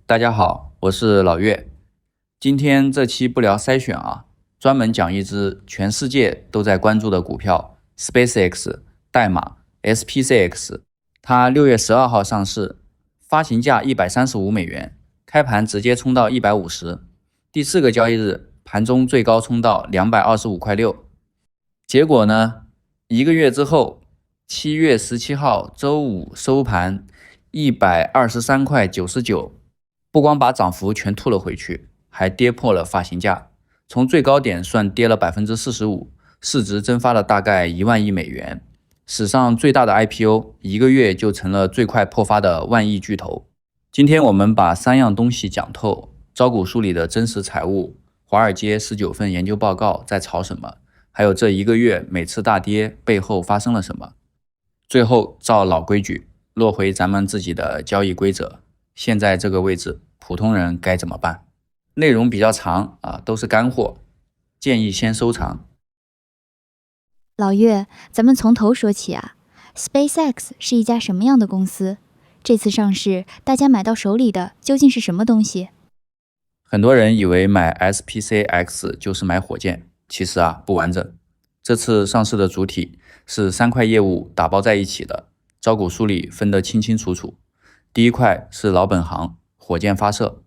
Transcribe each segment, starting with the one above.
大家好，我是老岳。今天这期不聊筛选啊，专门讲一只全世界都在关注的股票 SpaceX， 代码 SPCX。它6月12号上市，发行价$135，开盘直接冲到150，第4个交易日盘中最高冲到225.6。结果呢，1个月之后，7月17号周五收盘123.99，不光把涨幅全吐了回去，还跌破了发行价，从最高点算跌了 45%， 市值蒸发了大概1万亿美元，史上最大的 IPO， 1个月就成了最快破发的万亿巨头。今天我们把3样东西讲透：招股书里的真实财务，华尔街19份研究报告在炒什么，还有这1个月每次大跌背后发生了什么。最后照老规矩，落回咱们自己的交易规则，现在这个位置普通人该怎么办？内容比较长啊，都是干货，建议先收藏。老岳，咱们从头说起啊。SpaceX 是一家什么样的公司？这次上市，大家买到手里的究竟是什么东西？很多人以为买 SPCX 就是买火箭，其实不完整。这次上市的主体是3块业务打包在一起的，招股书里分得清清楚楚。第一块是老本行，火箭发射。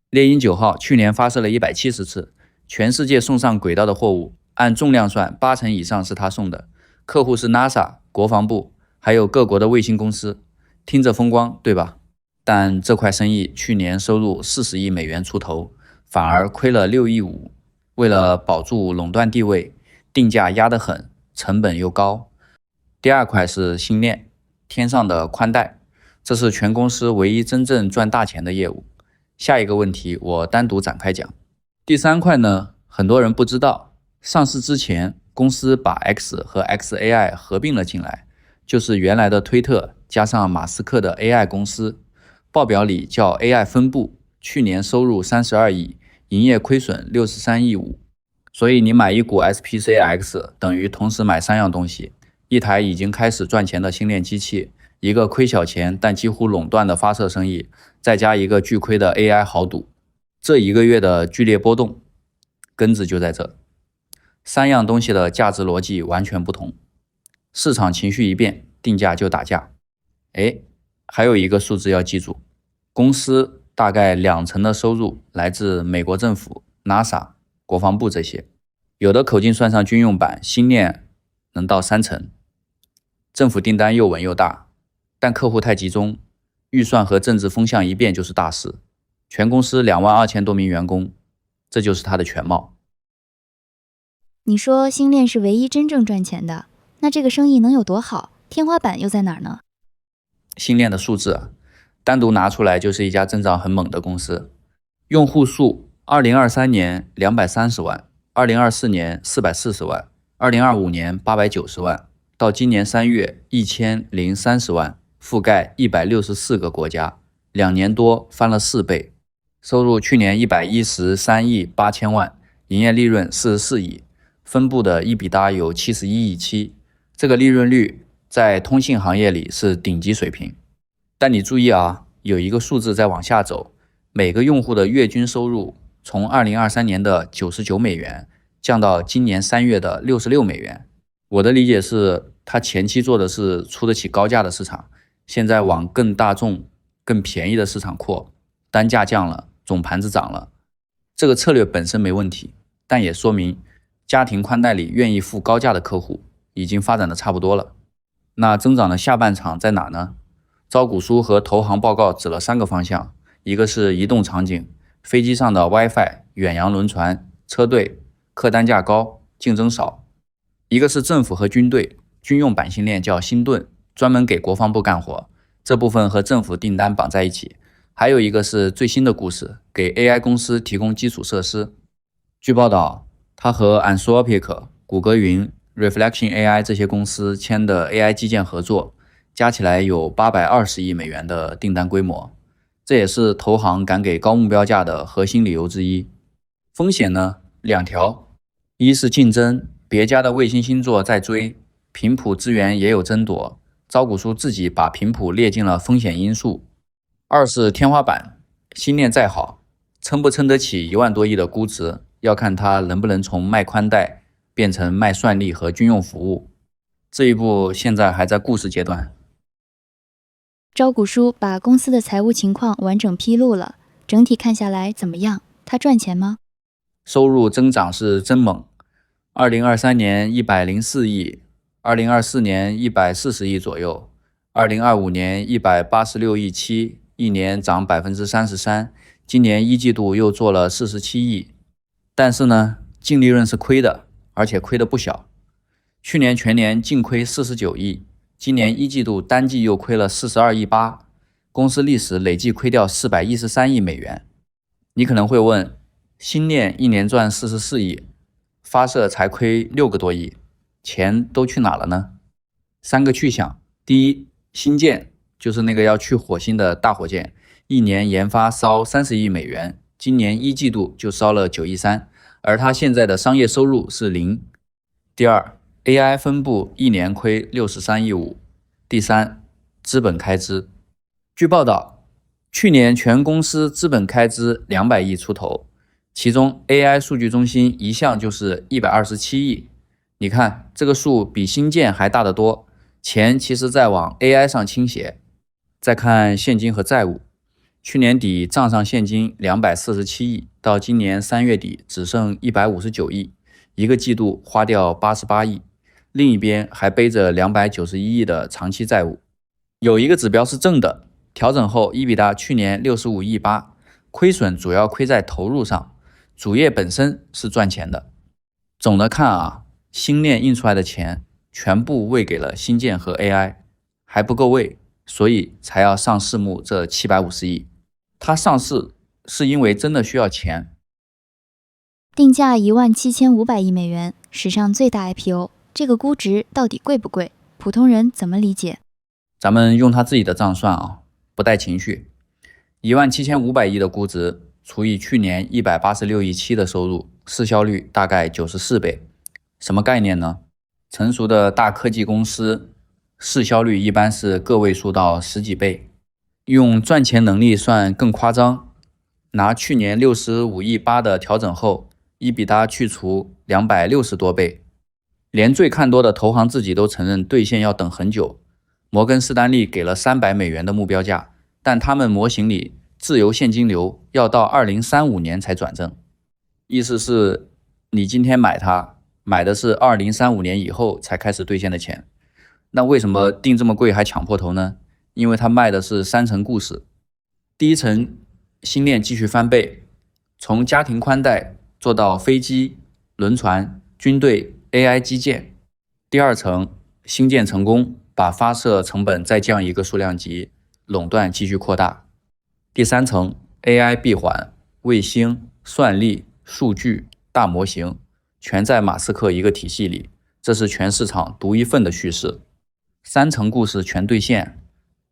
猎鹰9号去年发射了170次，全世界送上轨道的货物，按重量算80%以上是他送的。客户是 NASA、国防部，还有各国的卫星公司，听着风光，对吧？但这块生意去年收入40亿美元出头，反而亏了6亿5。为了保住垄断地位，定价压得狠，成本又高。第二块是星链，天上的宽带，这是全公司唯一真正赚大钱的业务。下一个问题我单独展开讲。第3块呢，很多人不知道，上市之前公司把 X 和 XAI 合并了进来，就是原来的推特加上马斯克的 AI 公司，报表里叫 AI 分部，去年收入32亿，营业亏损63亿5。所以你买一股 SPCX 等于同时买3样东西，一台已经开始赚钱的星链机器，一个亏小钱但几乎垄断的发射生意，再加一个巨亏的 AI 豪赌。这1个月的剧烈波动，根子就在这。3样东西的价值逻辑完全不同，市场情绪一变，定价就打架。还有一个数字要记住，公司大概20%的收入来自美国政府、NASA、国防部这些，有的口径算上军用版，星链能到30%。政府订单又稳又大，但客户太集中，预算和政治风向一变就是大事。全公司22000多名员工，这就是它的全貌。你说星链是唯一真正赚钱的，那这个生意能有多好？天花板又在哪儿呢？星链的数字单独拿出来就是一家增长很猛的公司，用户数2023年230万，2024年440万，2025年890万，到今年3月1030万，覆盖164个国家，2年多翻了4倍。收入去年113亿8千万，营业利润44亿，分部的EBITDA有71亿7，这个利润率在通信行业里是顶级水平。但你注意有一个数字在往下走，每个用户的月均收入从2023年的99美元降到今年3月的66美元。我的理解是，他前期做的是出得起高价的市场，现在往更大众、更便宜的市场扩，单价降了，总盘子涨了。这个策略本身没问题，但也说明家庭宽带里愿意付高价的客户已经发展的差不多了。那增长的下半场在哪呢？招股书和投行报告指了3个方向，一个是移动场景，飞机上的 WiFi、远洋轮船、车队，客单价高，竞争少；一个是政府和军队，军用版星链叫星盾，专门给国防部干活，这部分和政府订单绑在一起；还有一个是最新的故事，给 AI 公司提供基础设施。据报道，他和 Anthropic、谷歌云、Reflection AI 这些公司签的 AI 基建合作，加起来有820亿美元的订单规模，这也是投行敢给高目标价的核心理由之一。风险呢，2条，一是竞争，别家的卫星星座在追，频谱资源也有争夺，招股书自己把频谱列进了风险因素；2是天花板，新链再好，撑不撑得起1万多亿的估值，要看它能不能从卖宽带变成卖算力和军用服务。这一步现在还在故事阶段。招股书把公司的财务情况完整披露了，整体看下来怎么样？它赚钱吗？收入增长是真猛，2023年104亿，2024年140亿左右，2025年186亿7，一年涨33%，今年一季度又做了47亿。但是呢，净利润是亏的，而且亏得不小。去年全年净亏49亿，今年一季度单季又亏了42亿8，公司历史累计亏掉413亿美元。你可能会问，新链一年赚44亿，发射才亏6个多亿，钱都去哪了呢？3个去向。第一，星舰就是那个要去火星的大火箭，一年研发烧30亿美元，今年一季度就烧了9亿3，而它现在的商业收入是0。第二，AI 分部一年亏63亿5。第三，资本开支。据报道，去年全公司资本开支200亿出头，其中 AI 数据中心一项就是127亿。你看这个数比新建还大得多，钱其实在往 AI 上倾斜。再看现金和债务，去年底账上现金247亿，到今年3月底只剩159亿，一个季度花掉88亿。另一边还背着291亿的长期债务。有一个指标是正的，调整后EBITDA去年65亿8，亏损主要亏在投入上，主业本身是赚钱的。总的看啊，新链印出来的钱全部喂给了新建和 AI， 还不够喂，所以才要上市目这750亿。它上市是因为真的需要钱。定价17500亿美元，史上最大 IPO。这个估值到底贵不贵？普通人怎么理解？咱们用他自己的账算啊，不带情绪。17500亿的估值除以去年186亿7的收入，市销率大概94倍。什么概念呢？成熟的大科技公司市销率一般是个位数到10几倍。用赚钱能力算更夸张，拿去年65亿8的调整后，EBITDA去除260多倍。连最看多的投行自己都承认兑现要等很久。摩根士丹利给了300美元的目标价，但他们模型里自由现金流要到2035年才转正。意思是你今天买它，买的是2035年以后才开始兑现的钱。那为什么定这么贵还抢破头呢？因为它卖的是3层故事。第一层，新链继续翻倍，从家庭宽带做到飞机、轮船、军队、AI 基建。第二层，新建成功，把发射成本再降一个数量级，垄断继续扩大。第三层， AI 闭环，卫星、算力、数据、大模型，全在马斯克一个体系里，这是全市场独一份的叙事。3层故事全兑现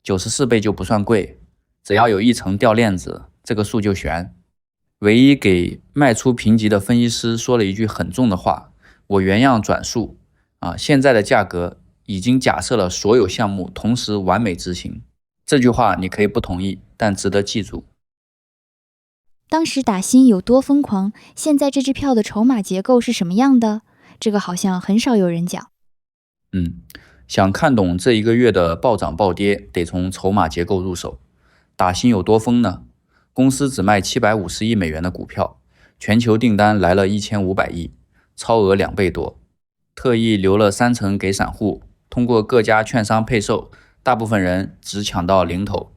，94倍就不算贵，只要有1层掉链子，这个数就悬。唯一给卖出评级的分析师说了一句很重的话，我原样转述现在的价格已经假设了所有项目同时完美执行。这句话你可以不同意，但值得记住。当时打新有多疯狂，现在这支票的筹码结构是什么样的？这个好像很少有人讲。想看懂这一个月的暴涨暴跌，得从筹码结构入手。打新有多疯呢？公司只卖750亿美元的股票，全球订单来了1500亿，超额2倍多。特意留了3成给散户，通过各家券商配售，大部分人只抢到零头。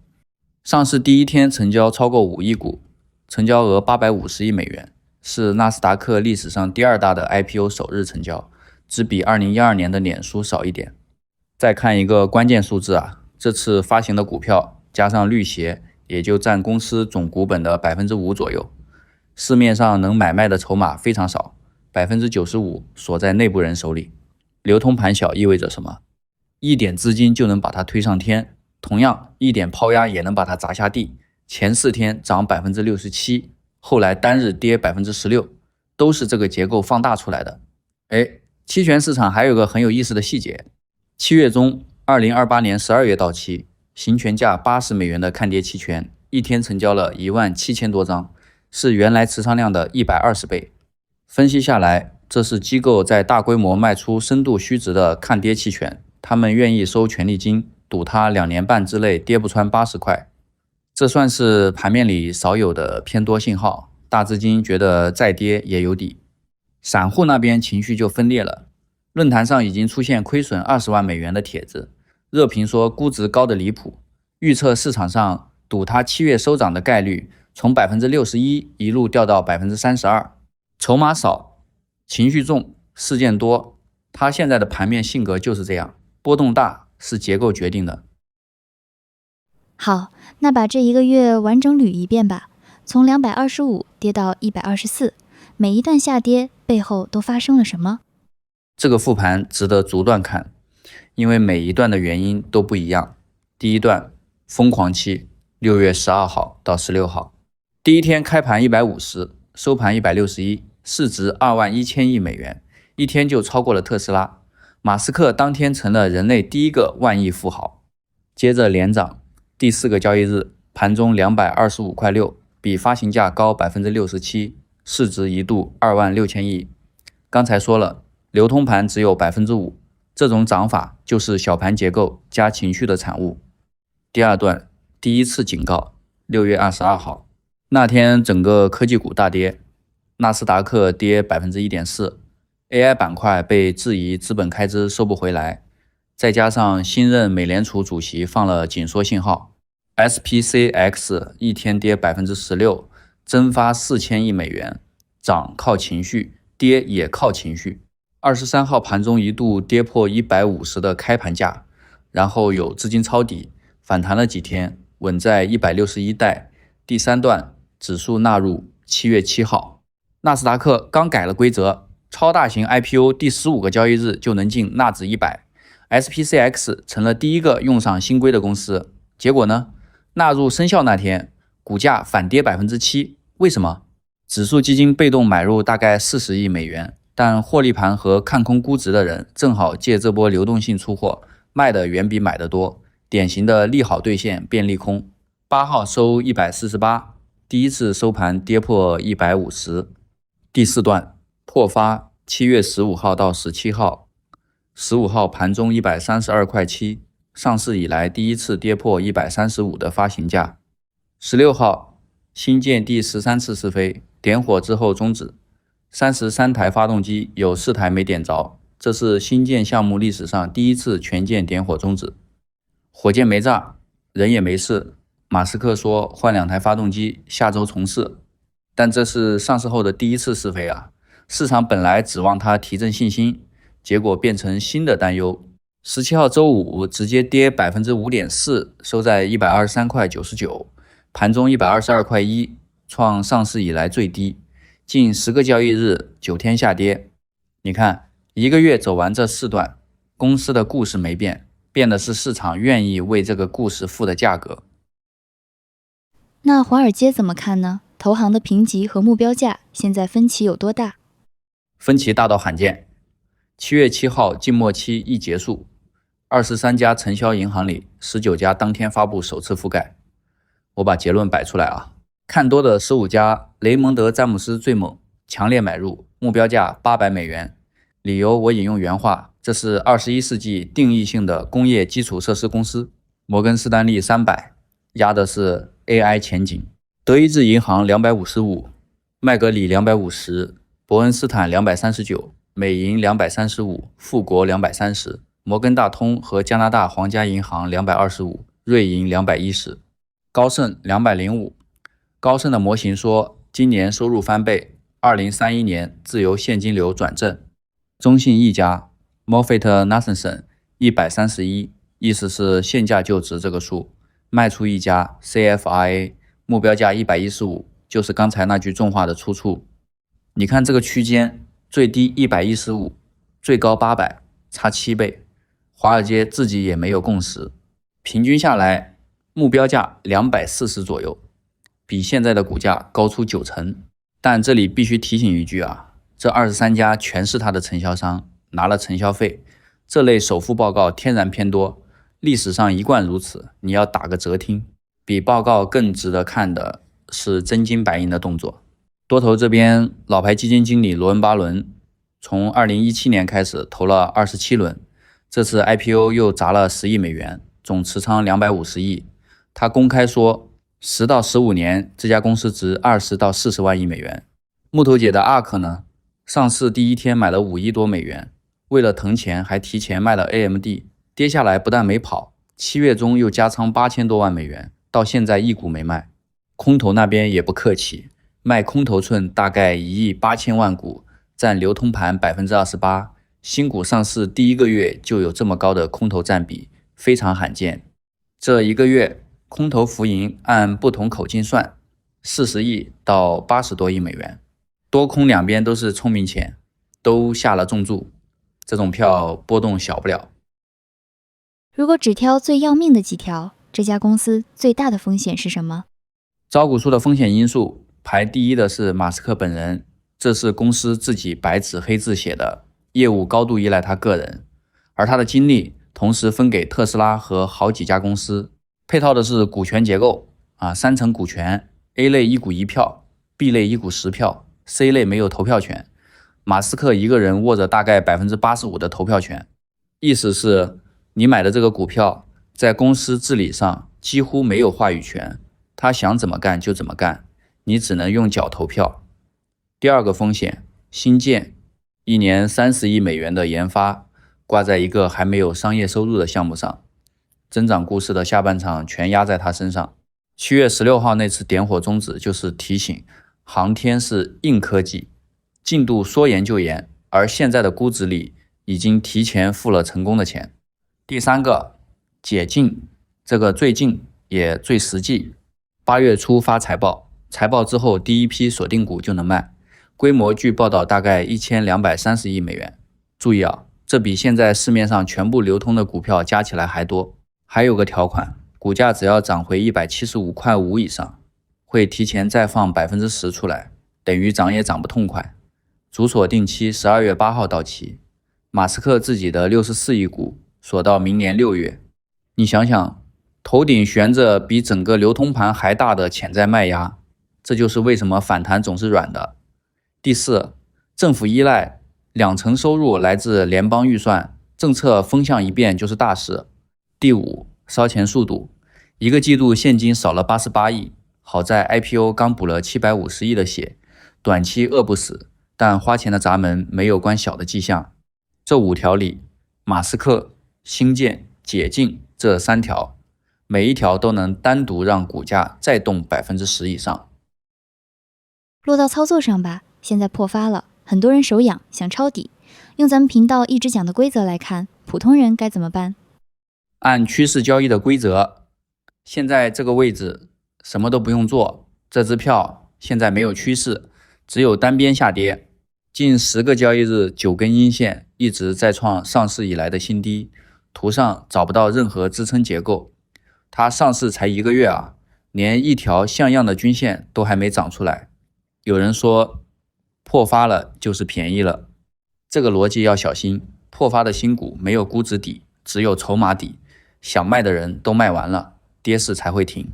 上市第一天成交超过5亿股，成交额850亿美元，是纳斯达克历史上第2大的 IPO 首日成交，只比2012年的脸书少一点。再看一个关键数字这次发行的股票加上绿鞋，也就占公司总股本的 5% 左右。市面上能买卖的筹码非常少，95%锁在内部人手里。流通盘小意味着什么？一点资金就能把它推上天，同样一点抛压也能把它砸下地。前4天涨 67%， 后来单日跌 16%， 都是这个结构放大出来的。期权市场还有个很有意思的细节，7月中2028年12月到期，行权价80美元的看跌期权一天成交了17000多张，是原来持仓量的120倍。分析下来，这是机构在大规模卖出深度虚值的看跌期权，他们愿意收权利金，赌它2年半之内跌不穿80块。这算是盘面里少有的偏多信号，大资金觉得再跌也有底。散户那边情绪就分裂了，论坛上已经出现亏损20万美元的帖子，热评说估值高的离谱，预测市场上赌它7月收涨的概率从 61% 一路掉到 32%。 筹码少，情绪重，事件多，它现在的盘面性格就是这样，波动大是结构决定的。好，那把这一个月完整捋一遍吧，从225跌到124，每一段下跌背后都发生了什么？这个复盘值得逐段看，因为每一段的原因都不一样。第一段，疯狂期，6月12号到16号，第一天开盘150，收盘161，市值21000亿美元，一天就超过了特斯拉。马斯克当天成了人类第一个万亿富豪。接着连涨，第4个交易日，盘中225.6块，比发行价高 67%， 市值一度26000亿。刚才说了，流通盘只有 5%， 这种涨法就是小盘结构加情绪的产物。第二段，第一次警告，6月22号，那天整个科技股大跌，纳斯达克跌 1.4%， AI 板块被质疑资本开支收不回来，再加上新任美联储主席放了紧缩信号， SPCX 一天跌 16%， 蒸发4000亿美元，涨靠情绪，跌也靠情绪。23号盘中一度跌破150的开盘价，然后有资金抄底，反弹了几天，稳在161带。第三段，指数纳入7月7号，纳斯达克刚改了规则，超大型 IPO 第15个交易日就能进纳指100， SPCX 成了第一个用上新规的公司。结果呢，纳入生效那天，股价反跌 7%， 为什么？指数基金被动买入大概40亿美元，但获利盘和看空估值的人正好借这波流动性出货，卖的远比买的多，典型的利好兑现变利空。8号收148，第一次收盘跌破150。第四段，破发7月15号到17号，15号盘中132.7块，上市以来第一次跌破135的发行价。16号，新建第13次试飞，点火之后终止，33台发动机有4台没点着，这是新建项目历史上第一次全舰点火终止。火箭没炸，人也没事，马斯克说换2台发动机，下周重试。但这是上市后的第一次试飞啊，市场本来指望它提振信心，结果变成新的担忧。17号周五直接跌 5.4%， 收在123.99块，盘中122.1块，创上市以来最低，近10个交易日9天下跌。你看，一个月走完这4段，公司的故事没变，变的是市场愿意为这个故事付的价格。那华尔街怎么看呢？投行的评级和目标价现在分歧有多大？分歧大到罕见。7月7号静默期一结束，23家承销银行里19家当天发布首次覆盖。我把结论摆出来啊，看多的15家，雷蒙德·詹姆斯最猛，强烈买入，目标价800美元。理由我引用原话，这是21世纪定义性的工业基础设施公司。摩根士丹利300，压的是 AI 前景。德意志银行255，麦格里250，伯恩斯坦239，美银235，富国230，摩根大通和加拿大皇家银行225，瑞银210，高盛205。高盛的模型说，今年收入翻倍，2031年自由现金流转正。中信一家 Moffett-Nathanson 131，意思是现价就值这个数。卖出一家 CFRA， 目标价115，就是刚才那句重话的出处。你看这个区间，最低115，最高800，差7倍。华尔街自己也没有共识，平均下来目标价240左右，比现在的股价高出90%。但这里必须提醒一句啊，这23家全是他的承销商，拿了承销费，这类首付报告天然偏多，历史上一贯如此，你要打个折听。比报告更值得看的是真金白银的动作。多头这边，老牌基金经理罗恩·巴伦从2017年开始投了27轮，这次 IPO 又砸了10亿美元，总持仓250亿。他公开说10到15年这家公司值20到40万亿美元。木头姐的 ARK 呢，上市第一天买了5亿多美元，为了腾钱还提前卖了 AMD， 跌下来不但没跑，7月中又加仓8000多万美元，到现在一股没卖。空头那边也不客气，卖空头寸大概1亿8000万股，占流通盘 28%， 新股上市第一个月就有这么高的空头占比，非常罕见。这一个月空头浮盈按不同口径算，40亿到80多亿美元，多空两边都是聪明钱，都下了重注，这种票波动小不了。如果只挑最要命的几条，这家公司最大的风险是什么？招股书的风险因素排第一的是马斯克本人，这是公司自己白纸黑字写的，业务高度依赖他个人，而他的精力同时分给特斯拉和好几家公司。配套的是股权结构3成股权， A 类1股1票， B 类1股10票， C 类没有投票权。马斯克一个人握着大概 85% 的投票权，意思是你买的这个股票在公司治理上几乎没有话语权，他想怎么干就怎么干，你只能用脚投票。第二个风险，新建，1年30亿美元的研发挂在一个还没有商业收入的项目上，增长故事的下半场全压在他身上。7月16号那次点火终止就是提醒，航天是硬科技，进度说严就严，而现在的估值里已经提前付了成功的钱。第三个，解禁，这个最近也最实际，8月初发财报，财报之后第一批锁定股就能卖，规模据报道大概1230亿美元。注意这比现在市面上全部流通的股票加起来还多。还有个条款，股价只要涨回175.5块以上，会提前再放 10% 出来，等于涨也涨不痛快。主锁定期12月8号到期，马斯克自己的64亿股锁到明年6月。你想想，头顶悬着比整个流通盘还大的潜在卖压，这就是为什么反弹总是软的。第四，政府依赖，2成收入来自联邦预算，政策风向一变就是大事。第五，烧钱速度，一个季度现金少了88亿，好在 IPO 刚补了750亿的血，短期饿不死，但花钱的闸门没有关小的迹象。这5条里，马斯克、新建、解禁这3条，每一条都能单独让股价再动 10% 以上。落到操作上吧，现在破发了，很多人手痒想抄底。用咱们频道一直讲的规则来看，普通人该怎么办？按趋势交易的规则，现在这个位置什么都不用做，这支票现在没有趋势，只有单边下跌，近10个交易日9根阴线一直在创上市以来的新低，图上找不到任何支撑结构。它上市才1个月连一条像样的均线都还没长出来。有人说破发了就是便宜了，这个逻辑要小心，破发的新股没有估值底，只有筹码底，想卖的人都卖完了，跌势才会停。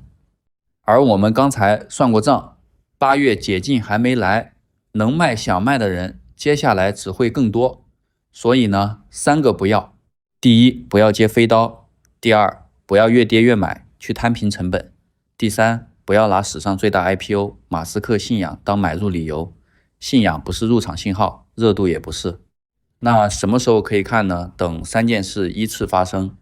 而我们刚才算过账，8月解禁还没来，能卖想卖的人接下来只会更多。所以呢，3个不要。第一，不要接飞刀；第二，不要越跌越买，去摊平成本；第三，不要拿史上最大 IPO 马斯克信仰当买入理由，信仰不是入场信号，热度也不是。那什么时候可以看呢？等3件事依次发生。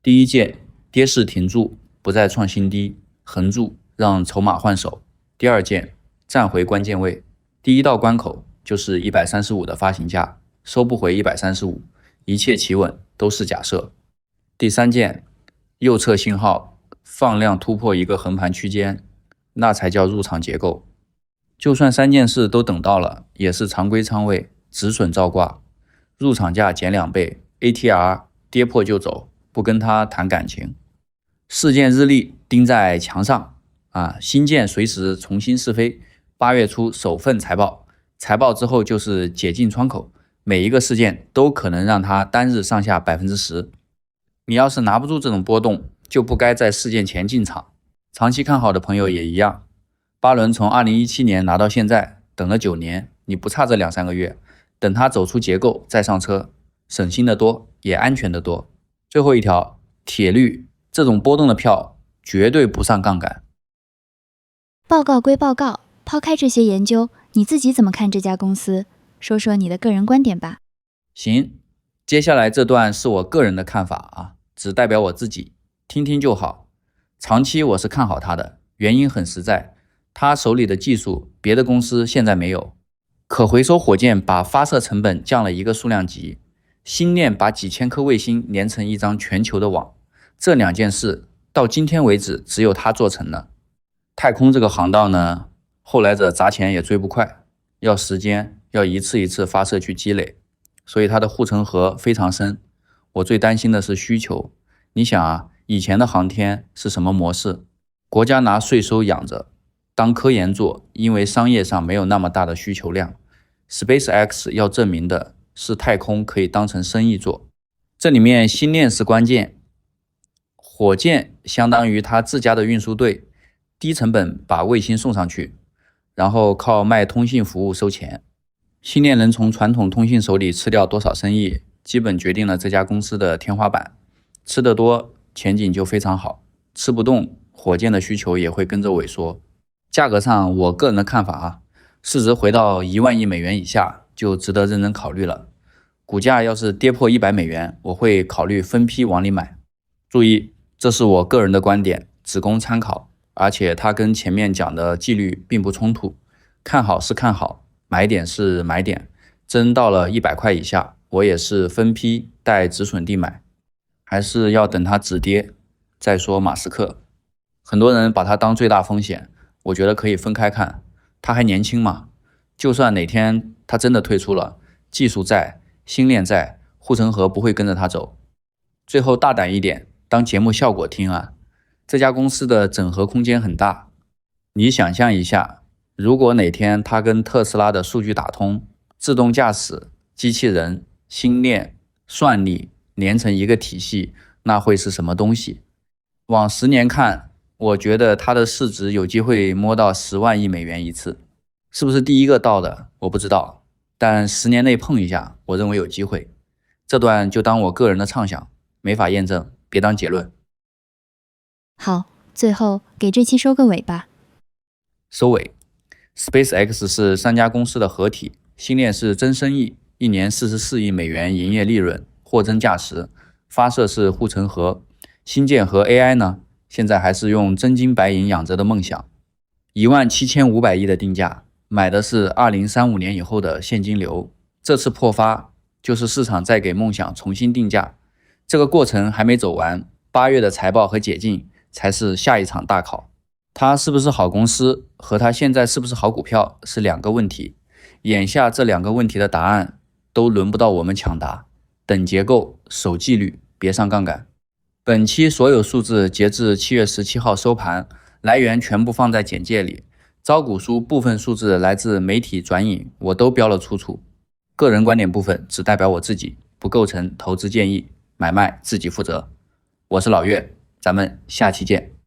第一件，跌势停住，不再创新低，横住，让筹码换手。第二件，站回关键位，第一道关口就是135的发行价，收不回135，一切企稳，都是假设。第三件，右侧信号放量突破一个横盘区间，那才叫入场结构。就算3件事都等到了，也是常规仓位，止损照挂，入场价减2倍 ，ATR 跌破就走，不跟他谈感情。事件日历钉在墙上新建随时重新试飞。8月初首份财报，财报之后就是解禁窗口，每一个事件都可能让它单日上下 10%。你要是拿不住这种波动，就不该在事件前进场。长期看好的朋友也一样。巴伦从2017年拿到现在，等了9年，你不差这2-3个月，等它走出结构再上车，省心的多，也安全的多。最后一条，铁律，这种波动的票绝对不上杠杆。报告归报告，抛开这些研究，你自己怎么看这家公司？说说你的个人观点吧。行，接下来这段是我个人的看法啊，只代表我自己，听听就好。长期我是看好它的，原因很实在，他手里的技术别的公司现在没有。可回收火箭把发射成本降了一个数量级，星链把几千颗卫星连成一张全球的网，这2件事到今天为止只有他做成了。太空这个航道呢，后来者砸钱也追不快，要时间，要一次一次发射去积累，所以它的护城河非常深。我最担心的是需求。你想啊，以前的航天是什么模式？国家拿税收养着，当科研做，因为商业上没有那么大的需求量。SpaceX 要证明的是太空可以当成生意做，这里面星链是关键。火箭相当于它自家的运输队，低成本把卫星送上去，然后靠卖通信服务收钱。星链能从传统通信手里吃掉多少生意，基本决定了这家公司的天花板。吃得多，前景就非常好；吃不动，火箭的需求也会跟着萎缩。价格上，我个人的看法啊，市值回到1万亿美元以下就值得认真考虑了。股价要是跌破100美元，我会考虑分批往里买。注意，这是我个人的观点，只供参考，而且它跟前面讲的纪律并不冲突。看好是看好，买点是买点，真到了100块以下，我也是分批带止损地买，还是要等它止跌再说马斯克。很多人把它当最大风险，我觉得可以分开看。他还年轻嘛，就算哪天他真的退出了，技术在，星链在，护城河不会跟着他走。最后大胆一点，当节目效果听啊。这家公司的整合空间很大，你想象一下，如果哪天它跟特斯拉的数据打通，自动驾驶、机器人、星链、算力连成一个体系，那会是什么东西？往10年看，我觉得它的市值有机会摸到10万亿美元一次。是不是第一个到的我不知道，但10年内碰一下，我认为有机会。这段就当我个人的畅想，没法验证，别当结论。好，最后给这期收个尾吧。收尾， SpaceX 是3家公司的合体，星链是真生意，1年44亿美元营业利润，货真价实。发射是护城河，星舰和 AI 呢，现在还是用真金白银养着的梦想。17500亿的定价，买的是2035年以后的现金流。这次破发就是市场在给梦想重新定价，这个过程还没走完，8月的财报和解禁才是下一场大考。它是不是好公司和它现在是不是好股票是2个问题，眼下这2个问题的答案都轮不到我们抢答。等结构，守纪律，别上杠杆。本期所有数字截至7月17号收盘，来源全部放在简介里。招股书部分数字来自媒体转引，我都标了出处。个人观点部分只代表我自己，不构成投资建议，买卖自己负责。我是老岳，咱们下期见。